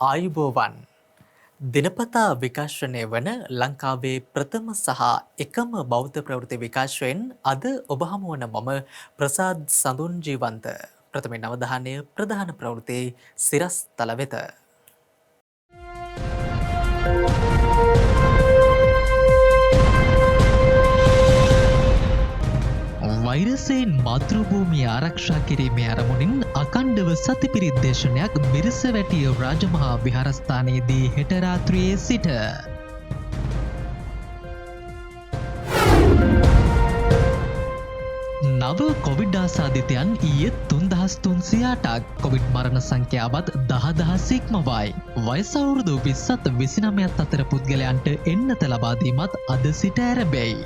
ආයුබෝවන් දිනපතා විකාශනය වන ලංකාවේ ප්‍රථම සහ එකම බෞද්ධ ප්‍රවෘත්ති විකාශයෙන් අද ඔබ හමුවන මම ප්‍රසාද් සඳුන් ජීවන්ත ප්‍රථමයෙන් අවධානය ප්‍රධාන ප්‍රවෘත්ති සිරස් තල වෙත. වෛරසයෙන් මාතෘභූමිය ආරක්ෂා කිරීමේ අරමුණින් අකණ්ඩව සතිපිරිත් දේශනයක් මිරිසවැටිය රාජමහා විහාරස්ථානයේදී හෙට රාත්‍රියේ සිට නව කොවිඩ් ආසාදිතයන් ඊයේ 3308ක් කොවිඩ් මරණ සංඛ්‍යාවත් 10000 ඉක්මවයි. වයස අවුරුදු 20ත් 29ත් අතර පුද්ගලයන්ට එන්නත ලබා දීමත් අද සිට ආරම්භයි.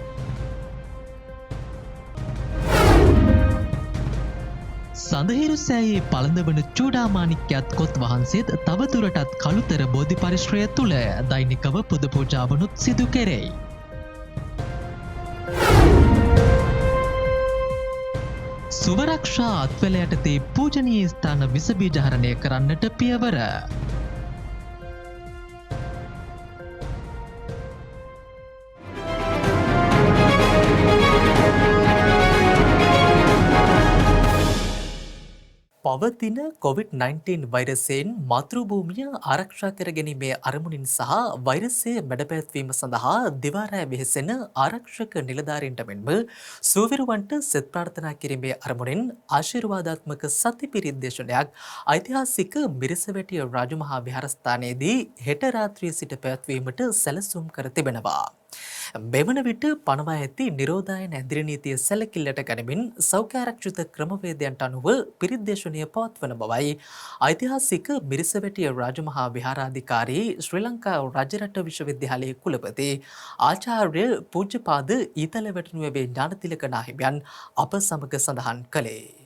සඳහිරු සෑයේ පළඳවන චූඩාමානික්‍යත් කොත් වහන්සේත් තවදුරටත් කළුතර බෝධි පරිශ්‍රය තුළ දෛනිකව පුද පූජාවනුත් සිදු කෙරෙයි. සුවරක්ෂා අත්වැල යටතේ පූජනීය ස්ථාන විසබීජහරණය කරන්නට පියවර. පවතින COVID-19 වෛරසයෙන් මාතෘභූමිය ආරක්ෂා කර ගැනීමේ අරමුණින් සහ වෛරසය මැඩපැවැත්වීම සඳහා දිවාරෑ වෙහෙසෙන ආරක්ෂක නිලධාරීන්ට මෙන්ම සුවවිරුවන්ට සෙත් ප්‍රාර්ථනා කිරීමේ අරමුණින් ආශිර්වාදාත්මක සතිපිරිත් දේශනයක් ඓතිහාසික මිරිසවැටිය රාජමහා විහාරස්ථානයේදී හෙට රාත්‍රියේ සිට පැවැත්වීමට සැලසුම් කර තිබෙනවා. මෙවන විට පනවා ඇති නිරෝධායන ඇදිරි නීතිය සැලකිල්ලට ගනිමින් සෞඛ්‍යාරක්ෂිත ක්‍රමවේදයන්ට අනුව පිරිත් දේශනය පවත්වන බවයි ඓතිහාසික මිරිසවැටිය රාජමහා විහාරාධිකාරී ශ්‍රී ලංකා රජරට විශ්වවිද්‍යාලයේ කුලපති ආචාර්ය පූජ්‍යපාද ඊතලවැටුණුවේ ඥානතිලක නාහිමියන් අප සමග සඳහන් කළේ.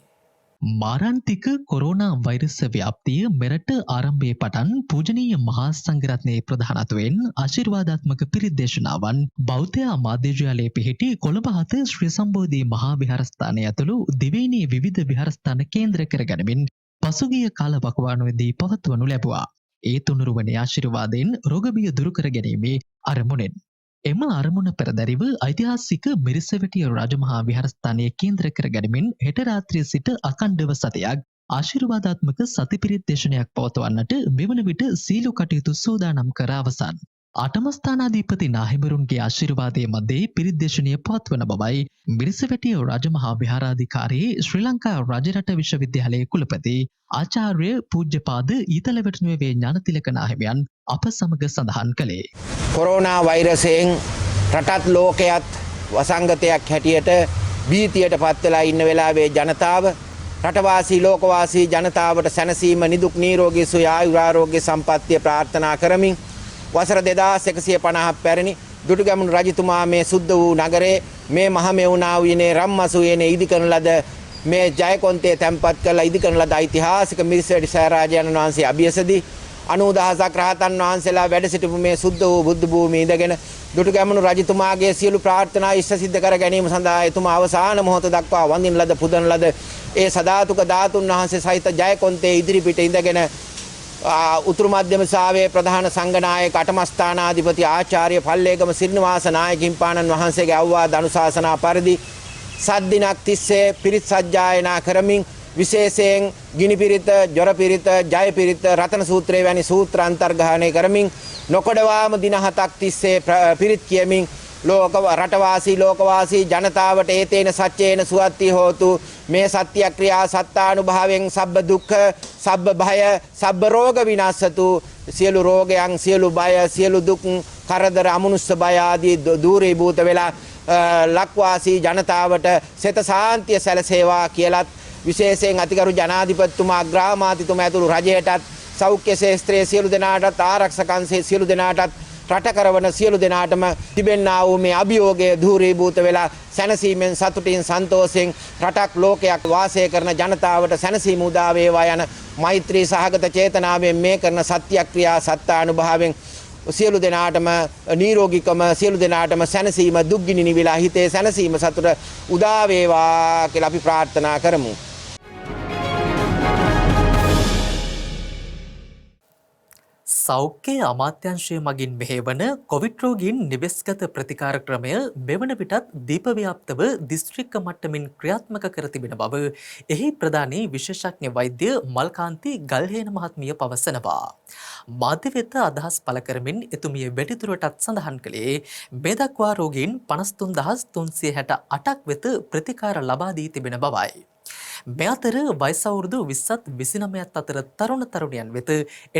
මාරන්තික කොරෝනා වෛරස ව්‍යාප්තිය මෙරට ආරම්භයේ පටන් පූජනීය මහා සංඝරත්නයේ ප්‍රධානත්වයෙන් ආශිර්වාදාත්මක පිරිත් දේශනාවන් බෞද්ධ මාධ්‍යජාලයේ පිහිටි කොළඹ හත ශ්‍රී සම්බෝධි මහා විහාරස්ථානය ඇතුළු දිවයිනේ විවිධ විහාරස්ථාන කේන්ද්‍ර කරගැනීමෙන් පසුගිය කාල වකවානුවේදී පවත්වනු ලැබුවා. ඒ තුනුරුවනේ ආශිර්වාදයෙන් රෝග බිය දුරු කර ගැනීමේ අරමුණෙන් එම අරමුණ පෙරදැරිව ඓතිහාසික මිරිසවැටිය රාජමහා විහාරස්ථානයේ කේන්ද්‍ර කර ගැනීමෙන් හෙට රාත්‍රියේ සිට අඛණ්ඩව සතියක් ආශිර්වාදාත්මක සතිපිරිත් දේශනයක් පවත්වන්නට මෙවන විට සීලු කටයුතු සූදානම් කර අවසන්. අටම ස්ථානාධිපති නාහිමිරුන්ගේ ආශිර්වාදයේ මැදේ පිරිත් දේශනය පවත්වන බවයි මිරිසවැටිය රාජමහා විහාරාධිකාරී ශ්‍රී ලංකා රජරට විශ්වවිද්‍යාලයේ කුලපති ආචාර්ය පූජ්‍යපාද ඊතලවැටුණුවේ ඥානතිලක නාහිමියන් අප සමග සඳහන් කළේ. කොරෝනා වෛරසයෙන් රටත් ලෝකයත් වසංගතයක් හැටියට භීතියට පත් වෙලා ඉන්න වෙලාවේ ජනතාව රටවාසී ලෝකවාසී ජනතාවට සැනසීම නිදුක් නිරෝගී සුවය ආයුරාරෝග්‍ය සම්පන්නිය ප්‍රාර්ථනා කරමින් වසර 2150ක් පැරණි දුටුගැමුණු රජතුමා මේ සුද්ධ වූ නගරේ මේ මහමෙවුනා වූනේ රම්මසුයේනේ ඉදි කරන ලද මේ ජයකොන්තේ තැන්පත් කරලා ඉදි කරන ලද ඓතිහාසික මිරිසවැටි සෑරාජයන් වහන්සේ අභියසදී 90000ක් රහතන් වහන්සේලා වැඩ සිටපු මේ සුද්ධ වූ බුද්ධ භූමියේ ඉඳගෙන දුටුගැමුණු රජතුමාගේ සියලු ප්‍රාර්ථනා ඉෂ්ට සිද්ධ කර ගැනීම සඳහා එතුමා අවසාන මොහොත දක්වා වඳින ලද පුදන ලද ඒ සදාතුක ධාතුන් වහන්සේ සහිත ජයකොන්තේ ඉදිරිපිට ඉඳගෙන උතුරු මධ්‍යම ශාවයේ ප්‍රධාන සංඝනායක අටම ස්ථානාධිපති ආචාර්ය පල්ලේගම සිරිනිවාස නායක හිම්පාණන් වහන්සේගේ අවවාද අනුශාසනා පරිදි සත් දිනක් තිස්සේ පිරිත් සජ්ජායනා කරමින් විශේෂයෙන් ගිනි පිරිත, ජොර පිරිත, ජය පිරිත, රතන සූත්‍රය වැනි සූත්‍ර අන්තර්ග්‍රහණය කරමින් නොකොඩවාම දින 7ක් තිස්සේ පිරිත් කියමින් රටවාසී ලෝකවාසී ජනතාවට ඒතේන සච්චේන සුවත්ති හෝතු මේ සත්‍ය ක්‍රියා සත්තානුභාවයෙන් සබ්බ දුක්ඛ සබ්බ භය සබ්බ රෝග විනාශතු සියලු රෝගයන් සියලු බය සියලු දුක් කරදර අමනුෂ්‍ය බය ආදී දූරීභූත වෙලා ලක්වාසී ජනතාවට සෙත සාන්තිය සැලසේවා කියලත් විශේෂයෙන් අතිගරු ජනාධිපතිතුමා අග්‍රාමාත්‍යතුමා ඇතුළු රජයටත් සෞඛ්‍ය ශාස්ත්‍රයේ සියලු දෙනාටත් ආරක්ෂකංශයේ සියලු දෙනාටත් රට කරවන සියලු දෙනාටම තිබෙන්නා වූ මේ අභියෝගය ධූරීභූත වෙලා සැනසීමෙන් සතුටින් සන්තෝෂයෙන් රටක් ලෝකයක් වාසය කරන ජනතාවට සැනසීම උදා වේවා යන මෛත්‍රී සහගත චේතනාවෙන් මේ කරන සත්‍යක්‍රියා සත්‍යානුභාවයෙන් සියලු දෙනාටම නිරෝගීකම සියලු දෙනාටම සැනසීම දුක්ගිනි නිවිලා හිතේ සැනසීම සතුට උදා වේවා කියලා අපි ප්‍රාර්ථනා කරමු. සෞඛ්‍ය අමාත්‍යංශය මගින් මෙහෙවන කොවිඩ් රෝගීන් නිවෙස්ගත ප්‍රතිකාර ක්‍රමය මෙවන විටත් දීපව්‍යාප්තව දිස්ත්‍රික්ක මට්ටමින් ක්‍රියාත්මක කර තිබෙන බව එහි ප්‍රධානී විශේෂඥ වෛද්‍ය මල්කාන්ති ගල්හේන මහත්මිය පවසනවා. මාධ්‍ය වෙත අදහස් පළ කරමින් එතුමිය වැඩිදුරටත් සඳහන් කළේ මේ දක්වා රෝගීන් 53368ක් වෙත ප්‍රතිකාර ලබා දී තිබෙන බවයි. මේ අතර වයස අවුරුදු 20ත් 29ත් අතර තරුණ තරුණියන් වෙත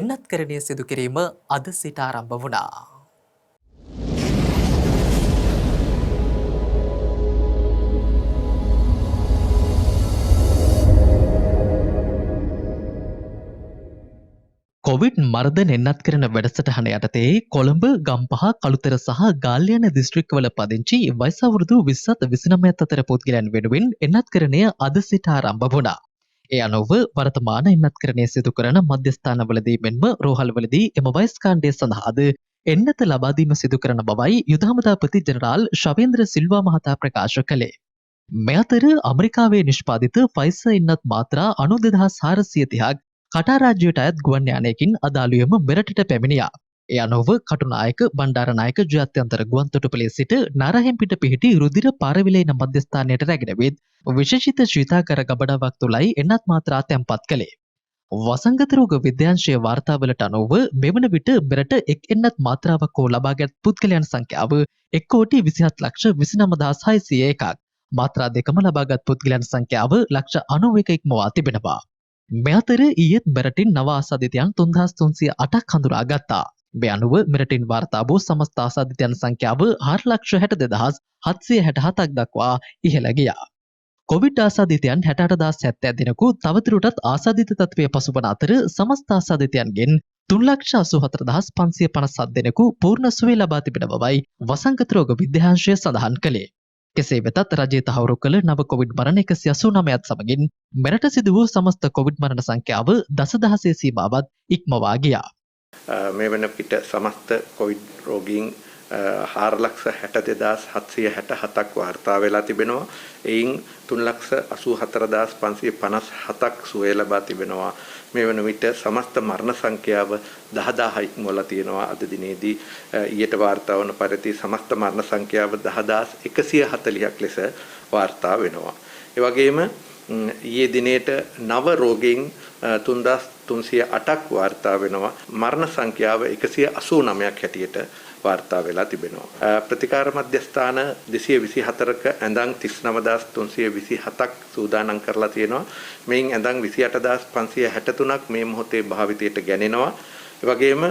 එන්නත්කරණය සිදු කිරීම අද සිට ආරම්භ වුණා. කොවිඩ් මර්ධන එන්නත් කරන වැඩසටහන යටතේ කොළඹ, ගම්පහ, කළුතර සහ ගාල්ල යන දිස්ත්‍රික්කවල පදිංචි වයස අවුරුදු 20ත් 29ත් අතර පුද්ගලයන් වෙනුවෙන් එන්නත්කරණය අද සිට ආරම්භ වුණා. ඒ අනුව වර්තමාන එන්නත්කරණය සිදු කරන මධ්‍යස්ථානවලදී මෙන්ම රෝහල්වලදී එම වයස් කාණ්ඩය සඳහාද එන්නත ලබා දීම සිදු කරන බවයි යුද හමුදාපති ජෙනරාල් ශවේන්ද්‍ර සිල්වා මහතා ප්‍රකාශ කළේ. මේ අතර ඇමරිකාවේ නිෂ්පාදිත ෆයිසර් එන්නත් මාත්‍රා 92430ක් කටාරාජ්‍යයට අයත් ගුවන් යානයකින් අදාළුවම මෙරටට පැමිණියා. ඒ අනුව කටුනායක, බණ්ඩාරනායක ජාත්‍යන්තර ගුවන් තොටුපළේ සිට නාරහෙම්පිට පිහිටි රුධිර පාරවිලේන මධ්‍යස්ථානයට රැගෙන විත් විශේෂිත ශීතාකර ගබඩාවක් තුළයි එන්නත් මාත්‍රා තැන්පත් කළේ. වසංගත රෝග විද්‍යාංශයේ වාර්තාවලට අනුව මෙවන විට මෙරට එක් එන්නත් මාත්‍රාවක් හෝ ලබාගත් පුද්ගලයන් සංඛ්‍යාව 1,27,29,601ක්. මාත්‍රා දෙකම ලබාගත් පුද්ගලයන් සංඛ්‍යාව 91,000ක ඉක්මවා තිබෙනවා. මේ අතර ඊයේත් මෙරටින් නව ආසාදිතයන් 3,308ක් හඳුනාගත්තා. මේ අනුව මෙරටින් වාර්තා වූ සමස්ත ආසාදිතයන් සංඛ්‍යාව 4,62,767ක් දක්වා ඉහළ ගියා. කොවිඩ් ආසාදිතයන් 68,070 දෙනෙකු තවදුරටත් ආසාදිත තත්ත්වයේ පසුබන අතර සමස්ත ආසාදිතයන්ගෙන් 3,84,557 දෙනෙකු පූර්ණ සුවය ලබා තිබෙන බවයි වසංගත රෝග විද්‍යාංශය සඳහන් කළේ. කෙසේ වෙතත් රජය තහවුරු කළ නව කොවිඩ් මරණ 189ත් සමගින් මෙරට සිදු වූ සමස්ත කොවිඩ් මරණ සංඛ්‍යාව දසදහසේ සීමාවත් ඉක්මවා ගියා. මේ වන පිට සමස්ත කොවිඩ් රෝගීන් 4,62,767ක් වාර්තා වෙලා තිබෙනවා. එයින් 3,84,557ක් සුවය ලබා තිබෙනවා. මේ වන විට සමස්ත මරණ සංඛ්‍යාව 10,000 ඉක්මවලා තියෙනවා. අද දිනේදී ඊට වාර්තා වන පරිදි සමස්ත මරණ සංඛ්‍යාව 10,140ක් ලෙස වාර්තා වෙනවා. ඒ වගේම ඊයේ දිනේට නව රෝගීන් 3,308ක් වාර්තා වෙනවා. මරණ සංඛ්‍යාව 189ක් හැටියට වාර්තා වෙලා තිබෙනවා. ප්‍රතිකාර මධ්‍යස්ථාන 224ක ඇඳන් 39,327ක් සූදානම් කරලා තියෙනවා. මේන් ඇඳන් 28,563ක් මේ මොහොතේ භාවිතයට ගැනෙනවා. ඒ වගේම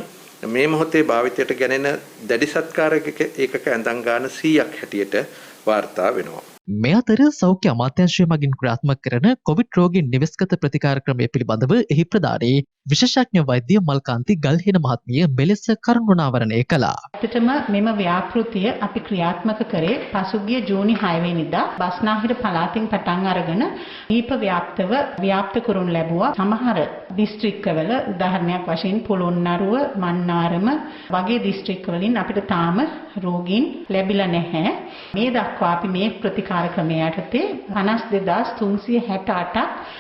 මේ මොහොතේ භාවිතයට ගැනෙන දැඩි සත්කාරක ඒකක ඇඳන් ගන්න 100ක් හැටියට වාර්තා වෙනවා. මේ අතර සෞඛ්‍ය අමාත්‍යාංශය මගින් ක්‍රියාත්මක කරන කොවිඩ් රෝගීන් නිවෙස්ගත ප්‍රතිකාර ක්‍රමය පිළිබඳව එහි ප්‍රධානී විශේෂඥ වෛද්‍ය මල්කාන්ති ගල්හේන මහත්මිය මෙලෙස කරුණාවරණය කළා. ඇත්තටම මෙම ව්‍යාපෘතිය අපි ක්‍රියාත්මක කරේ පසුගිය ජූනි 6 වෙනිදා බස්නාහිර පළාතින් පටන් අරගෙන දීප ව්‍යාප්තව ව්‍යාප්ත කරනු ලැබුවා. සමහර දිස්ත්‍රික්කවල උදාහරණයක් වශයෙන් පොළොන්නරුව, මන්නාරම වගේ දිස්ත්‍රික්කවලින් අපිට තාම රෝගීන් ලැබිලා නැහැ. මේ දක්වා අපි මේ ප්‍රතිකාර ක්‍රමය යටතේ 52,368ක්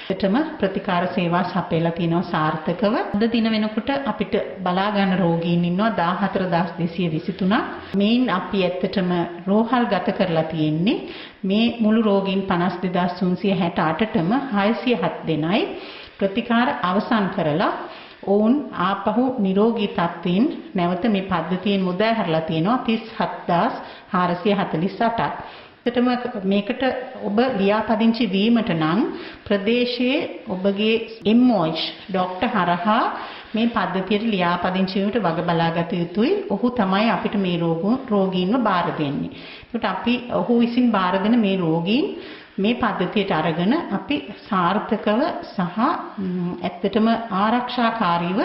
ටම ප්‍රතිකාර සේවා සපයලා තියෙනවා සාර්ථකව. අද දින වෙනකොට අපිට බලා ගන්න රෝගීන් ඉන්නවා 14,223ක්. මේන් අපි ඇත්තටම රෝහල් ගත කරලා තියෙන්නේ මේ මුළු රෝගීන් 52,368ටම 607 දෙනයි ප්‍රතිකාර අවසන් කරලා ඔවුන් ආපහු නිරෝගී තත්ත්වයෙන් නැවත මේ පද්ධතියෙන් මුදා හැරලා තියෙනවා 37,448ක්. එතටම මේකට ඔබ ලියාපදිංචි වීමට නම් ප්‍රදේශයේ ඔබගේ MOH ડોක්ටර් හරහා මේ පද්ධතියට ලියාපදිංචි වීමට වග බලාගත යුතුයි. ඔහු තමයි අපිට මේ රෝගීන්ව බාර දෙන්නේ. ඒකට අපි ඔහු විසින් බාර දෙන මේ රෝගීන් මේ පද්ධතියට අරගෙන අපි සාර්ථකව සහ ඇත්තටම ආරක්ෂාකාරීව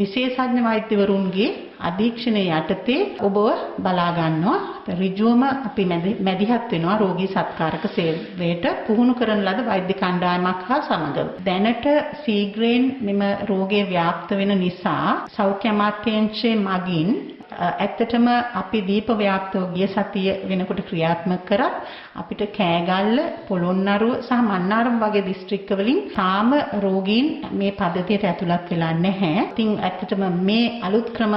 විශේෂඥ වෛද්‍යවරුන්ගේ අධීක්ෂණය යටතේ ඔබව බලා ගන්නවා. ඍජුවම අපි මැදිහත් වෙනවා රෝගී සත්කාරක සේවයට පුහුණු කරන ලද වෛද්‍ය කණ්ඩායමක් හා සමග. දැනට ශීඝ්‍රයෙන් මෙම රෝගය ව්‍යාප්ත වෙන නිසා සෞඛ්‍ය අමාත්‍යාංශයේ මගින් ඇත්තටම අපි දීප ව්‍යාප්තව ගිය සතිය වෙනකොට ක්‍රියාත්මක කරත් අපිට කෑගල්ල, පොළොන්නරුව සහ මන්නාරම් වගේ දිස්ත්‍රික්ක වලින් තාම රෝගීන් මේ පද්ධතියට ඇතුළත් වෙලා නැහැ. ඉතින් ඇත්තටම මේ අලුත් ක්‍රම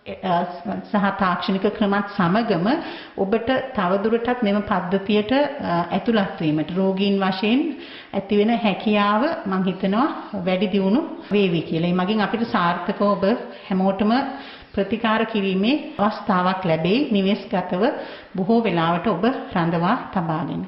සහ තාක්ෂණික ක්‍රමත් සමගම ඔබට තවදුරටත් මෙම පද්ධතියට ඇතුළත් වීමට රෝගීන් වශයෙන් ඇතිවෙන හැකියාව මම හිතනවා වැඩි දියුණු වේවි කියලා. ඒ මගින් අපිට සාර්ථකව ඔබ හැමෝටම ප්‍රතිකාර කිරීමේ අවස්ථාවක් ලැබෙයි නිවෙස්ගතව බොහෝ වෙලාවට ඔබ රඳවා තබාගෙන.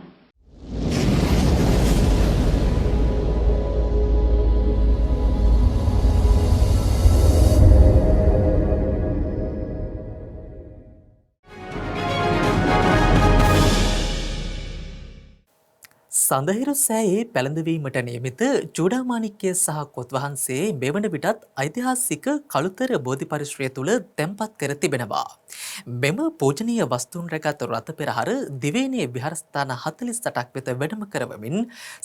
සඳහිරු සෑයේ පැළඳවීමට නියමිත චූඩාමාණික්‍ය සහ කොත් වහන්සේ මෙවන විටත් ඓතිහාසික කළුතර බෝධි පරිශ්‍රය තුළ තැන්පත් කර තිබෙනවා. මෙම පූජනීය වස්තුන් රැගත් රථ පෙරහර දිවයිනේ විහාරස්ථාන 48ක් වෙත වැඩම කරවමින්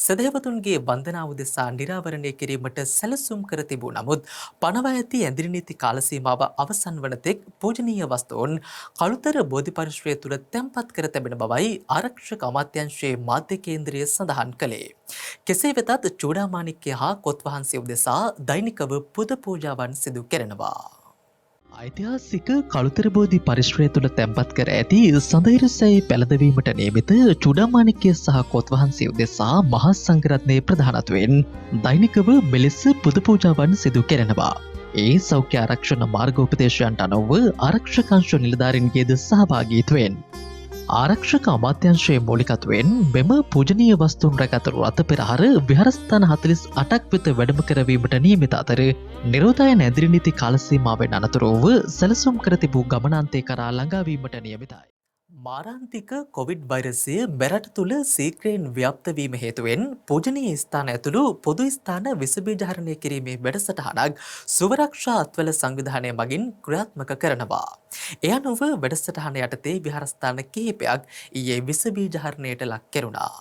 සදහැවතුන්ගේ වන්දනාව උදෙසා නිරාවරණය කිරීමට සැලසුම් කර තිබූ නමුත් පනවා ඇති ඇඳිරි නීති කාල සීමාව අවසන් වන තෙක් පූජනීය වස්තුන් කළුතර බෝධි පරිශ්‍රය තුළ තැන්පත් කර තිබෙන බවයි ආරක්ෂක අමාත්‍යාංශයේ මාධ්‍ය කේන්ද්‍රය සඳහන් කළේ. කෙසේ වෙතත් චූඩාමාණික්‍ය හා කොත් වහන්සේ උදෙසා දෛනිකව පුද පූජාවන් සිදු කෙරෙනවා. ඓතිහාසික කළුතර බෝධි පරිශ්‍රය තුළ තැන්පත් කර ඇති සඳහිරු සෑයේ පැළඳවීමට නියමිත චූඩාමාණික්‍ය සහ කොත් වහන්සේ උදෙසා මහා සංඝරත්නයේ ප්‍රධානත්වයෙන් දෛනිකව මෙලෙස පුද පූජාවන් සිදු කෙරෙනවා. ඒ සෞඛ්‍ය ආරක්ෂණ මාර්ගෝපදේශයන්ට අනුව ආරක්ෂක අංශ නිලධාරීන්ගේද සහභාගීත්වයෙන් ආරක්ෂක අමාත්‍යාංශයේ මූලිකත්වයෙන් මෙම පූජනීය වස්තුන් රැගත් රථ පෙරහර විහාරස්ථාන 48ක් වෙත වැඩම කරවීමට නියමිත අතර නිරෝධායන ඇඳිරි නීති කාල සීමාවෙන් අනතුරුව සැලසුම් කර තිබූ ගමනාන්තය කරා ළඟාවීමට නියමිතයි. මාරාන්තික කොවිඩ් වෛරසය මෙරට තුළ සීක්‍රයෙන් ව්‍යාප්ත වීම හේතුවෙන් පූජනීය ස්ථාන ඇතුළු පොදු ස්ථාන විස බීජහරණය කිරීමේ වැඩසටහනක් සුවරක්ෂා අත්වල සංවිධානය මගින් ක්‍රියාත්මක කරනවා. එය අනුව වැඩසටහන යටතේ විහාරස්ථාන කිහිපයක් ඊයේ විස බීජහරණයට ලක් කෙරුණා.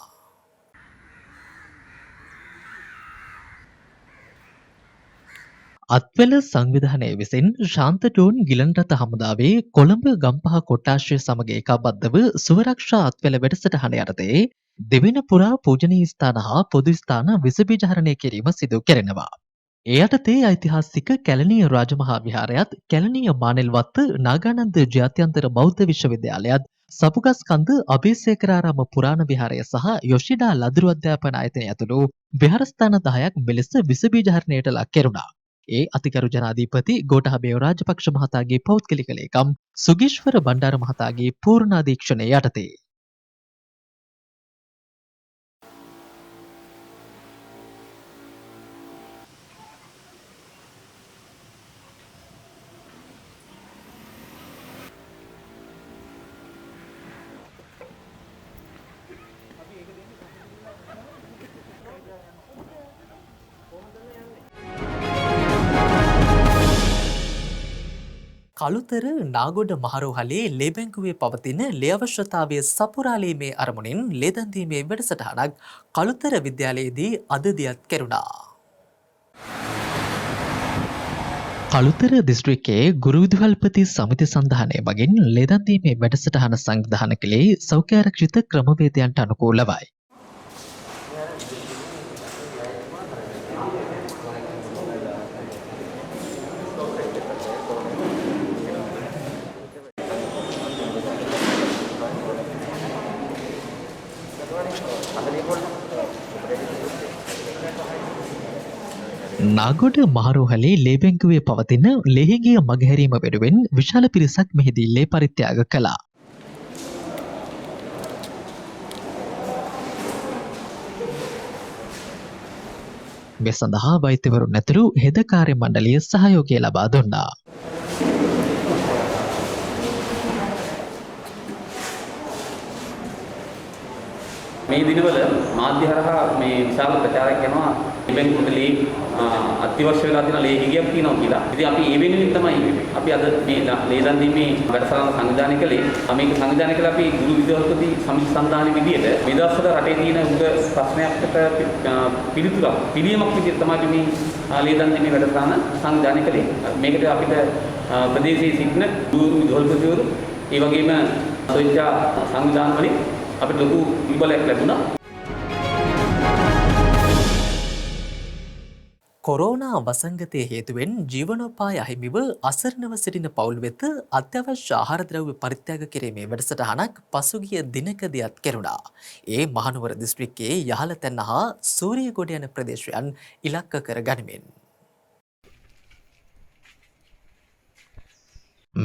අත්වල සංවිධානය විසින් ශාන්ත ටෝන් ගිලන් රථ හමුදාවේ කොළඹ ගම්පහ කොට්ටාශය සමග ඒකාබද්ධව සුවරක්ෂා අත්වල වැඩසටහන යටතේ දෙවෙනි පුරා පූජනීය ස්ථාන හා පොදු ස්ථාන විස බීජහරණය කිරීම සිදු කෙරෙනවා. ඒ යටතේ ඓතිහාසික කැලණිය රාජමහා විහාරයත් කැලණිය මානෙල්වත්ත නාගානන්ද ජාත්‍යන්තර බෞද්ධ විශ්වවිද්‍යාලයත් සපුගස්කන්ද අබේසේකරාරාම පුරාණ විහාරය සහ යොෂිඩා ලදරු අධ්‍යාපන ආයතනය ඇතුළු විහාරස්ථාන 10ක් මෙලෙස විස බීජහරණයට ලක් කෙරුණා. ඒ අතිකරු ජනාධිපති ගෝඨාභය රාජපක්ෂ මහතාගේ පෞද්ගලික ලේකම් සුගීශ්වර බණ්ඩාර මහතාගේ පූර්ණාධීක්ෂණය යටතේ කළුතර නාගොඩ මහරෝහලේ ලේ බැංකුවේ පවතින ලේ අවශ්‍යතාවය සපුරාලීමේ අරමුණින් ලේ දන් දීමේ වැඩසටහනක් කළුතර විද්‍යාලයේදී අද දියත් කෙරුණා. කළුතර දිස්ත්‍රික්කයේ ගුරු විදුහල්පති සමිති සන්ධානය මගින් ලේ දන් දීමේ වැඩසටහන සංවිධානය කළේ සෞඛ්‍ය ආරක්ෂිත ක්‍රමවේදයන්ට අනුකූලවයි. නාගොඩ මහරෝහලේ ලේ බැංකුවේ පවතින ලේහිගිය මගහැරීම වෙනුවෙන් විශාල පිරිසක් මෙහිදී ලේ පරිත්‍යාග කළා. මේ සඳහා වෛද්‍යවරුන් ඇතුළු හෙද කාර්ය මණ්ඩලය සහයෝගය ලබා දුන්නා. මේ දිනවල මාධ්‍ය හරහා මේ විශාල ප්‍රචාරයක් යනවා බැංකුවට ලේ අත්‍යවශ්‍ය වෙලා තියෙන ලේ හිගයක් තියෙනවා කියලා. ඉතින් අපි ඒ වෙනුවෙන් තමයි අපි අද මේ ලේදන් දීමේ වැඩසටහන සංවිධානය කළේ. මේක සංවිධානය කළා අපි ගුරු විද්‍යාවකදී සමිති සන්ධානයේ විදියට මේ දවස්වල රටේ තියෙන උග ප්‍රශ්නයකට පිළියමක් විදියට තමයි මේ ලේදන් දීමේ වැඩසටහන සංවිධානය කළේ. මේකට අපිට ප්‍රදේශයේ සිටින ගුරු විද්‍යාවකවරු ඒ වගේම ස්වේච්ඡා සංවිධාන වලින් අපිට ලොකු විබලයක් ලැබුණා. කොරෝනා වසංගතය හේතුවෙන් ජීවනෝපාය අහිමිව අසරණව සිටින පවුල් වෙත අත්‍යවශ්‍ය ආහාර ද්‍රව්‍ය පරිත්‍යාග කිරීමේ වැඩසටහනක් පසුගිය දිනකදීත් කෙරුණා. ඒ මහනුවර දිස්ත්‍රික්කයේ යහලතැන්න හා සූරියගොඩ යන ප්‍රදේශයන් ඉලක්ක කර ගනිමින්.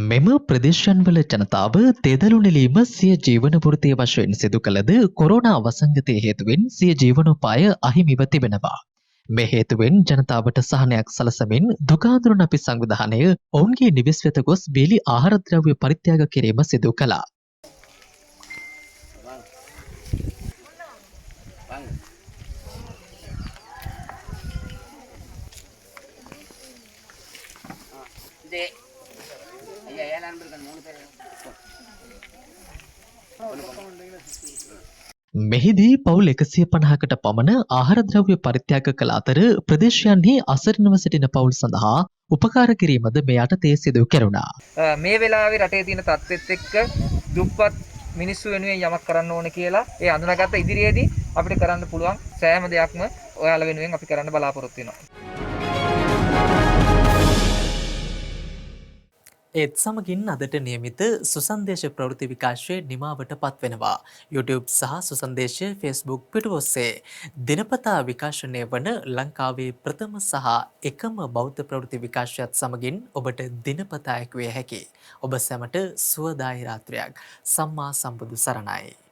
මෙම ප්‍රදේශයන්වල ජනතාව තෙදලු නෙලීම සිය ජීවන වෘත්තිය වශයෙන් සිදු කළද කොරෝනා වසංගතය හේතුවෙන් සිය ජීවනෝපාය අහිමිව තිබෙනවා. මේ හේතුවෙන් ජනතාවට සහනයක් සලසමින් දුකාඳුරන අපි සංවිධානය ඔවුන්ගේ නිවෙස් වෙත ගොස් බීලි ආහාර ද්‍රව්‍ය පරිත්‍යාග කිරීම සිදු කළා. මෙහිදී පවුල් 150කට පමණ ආහාර ද්‍රව්‍ය පරිත්‍යාග කළ අතර ප්‍රදේශයන්හි අසරණව සිටින පවුල් සඳහා උපකාර කිරීමද මේ යටතේ සිදු කෙරුණා. මේ වෙලාවේ රටේ තියෙන තත්ත්වෙත් එක්ක දුප්පත් මිනිස්සු වෙනුවෙන් යමක් කරන්න ඕනේ කියලා ඒ අඳුනගත්ත ඉදිරියේදී අපිට කරන්න පුළුවන් සෑම දෙයක්ම ඔයාලා වෙනුවෙන් අපි කරන්න බලාපොරොත්තු වෙනවා. ඒත් සමගින් අදට නියමිත සුසන්දේශ ප්‍රවෘත්ති විකාශය නිමාවට පත්වෙනවා. YouTube සහ සුසන්දේශ Facebook පිටු ඔස්සේ දිනපතා විකාශනය වන ලංකාවේ ප්‍රථම සහ එකම බෞද්ධ ප්‍රවෘත්ති විකාශයත් සමගින් ඔබට දිනපතා එක්විය හැකි. ඔබ සැමට සුවදායි රාත්‍රියක්. සම්මා සම්බුදු සරණයි.